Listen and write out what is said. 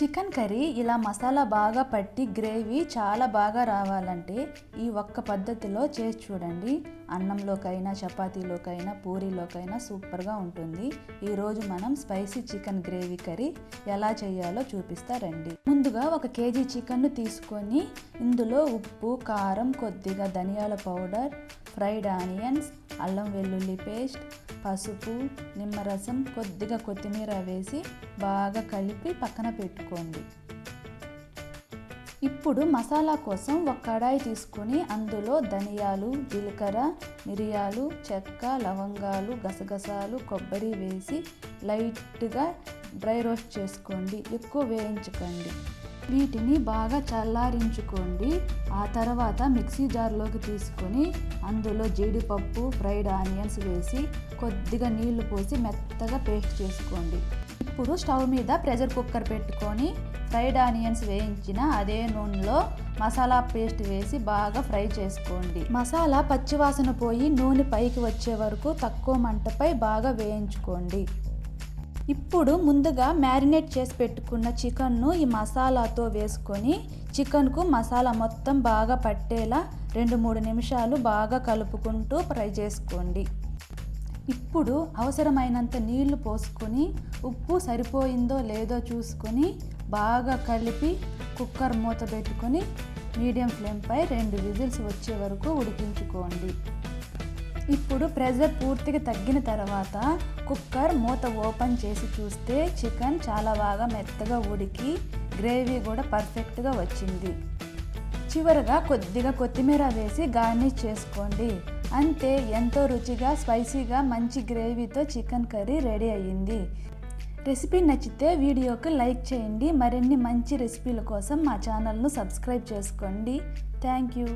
Chicken curry ఇలా మసాలా బాగా పట్టి గ్రేవీ చాలా బాగా రావాలంటే ఈ ఒక్క పద్ధతిలో చేసి చూడండి. అన్నంలోకైనా చపాతీలోకైనా పూరీలోకైనా సూపర్గా ఉంటుంది. ఈరోజు మనం స్పైసీ చికెన్ గ్రేవీ కర్రీ ఎలా చేయాలో చూపిస్తా రండి. ముందుగా 1 కేజీ చికెన్ను తీసుకొని ఇందులో ఉప్పు, కారం, కొద్దిగా ధనియాల పౌడర్, ఫ్రైడ్ ఆనియన్స్, అల్లం వెల్లుల్లి పేస్ట్, పసుపు, నిమ్మరసం, కొద్దిగా కొత్తిమీర వేసి బాగా కలిపి పక్కన పెట్టుకోండి. ఇప్పుడు మసాలా కోసం ఒక కడాయి తీసుకొని అందులో ధనియాలు, జీలకర్ర, మిరియాలు, చెక్క, లవంగాలు, గసగసాలు, కొబ్బరి వేసి లైట్గా డ్రై రోస్ట్ చేసుకోండి. ఎక్కువ వేయించకండి. వీటిని బాగా చల్లారించుకోండి. ఆ తర్వాత మిక్సీ జార్లోకి తీసుకొని అందులో జీడిపప్పు, ఫ్రైడ్ ఆనియన్స్ వేసి కొద్దిగా నీళ్లు పోసి మెత్తగా పేస్ట్ చేసుకోండి. ఇప్పుడు స్టవ్ మీద ప్రెషర్ కుక్కర్ పెట్టుకొని ఫ్రైడ్ ఆనియన్స్ వేయించిన అదే నూనెలో మసాలా పేస్ట్ వేసి బాగా ఫ్రై చేసుకోండి. మసాలా పచ్చివాసన పోయి నూనె పైకి వచ్చే వరకు తక్కువ మంటపై బాగా వేయించుకోండి. ఇప్పుడు ముందుగా మ్యారినేట్ చేసి పెట్టుకున్న చికెన్ను ఈ మసాలాతో వేసుకొని చికెన్కు మసాలా మొత్తం బాగా పట్టేలా 2-3 నిమిషాలు బాగా కలుపుకుంటూ ఫ్రై చేసుకోండి. ఇప్పుడు అవసరమైనంత నీళ్లు పోసుకొని ఉప్పు సరిపోయిందో లేదో చూసుకొని బాగా కలిపి కుక్కర్ మూత పెట్టుకొని మీడియం ఫ్లేమ్పై 2 విజిల్స్ వచ్చే వరకు ఉడికించుకోండి. ఇప్పుడు ప్రెషర్ పూర్తిగా తగ్గిన తర్వాత కుక్కర్ మూత ఓపెన్ చేసి చూస్తే చికెన్ చాలా బాగా మెత్తగా ఉడికి గ్రేవీ కూడా పర్ఫెక్ట్గా వచ్చింది. చివరగా కొద్దిగా కొత్తిమీర వేసి గార్నిష్ చేసుకోండి. అంతే, ఎంతో రుచిగా స్పైసీగా మంచి గ్రేవీతో చికెన్ కర్రీ రెడీ అయ్యింది. రెసిపీ నచ్చితే వీడియోకి లైక్ చేయండి. మరిన్ని మంచి రెసిపీల కోసం మా ఛానల్ను సబ్స్క్రైబ్ చేసుకోండి. Thank you.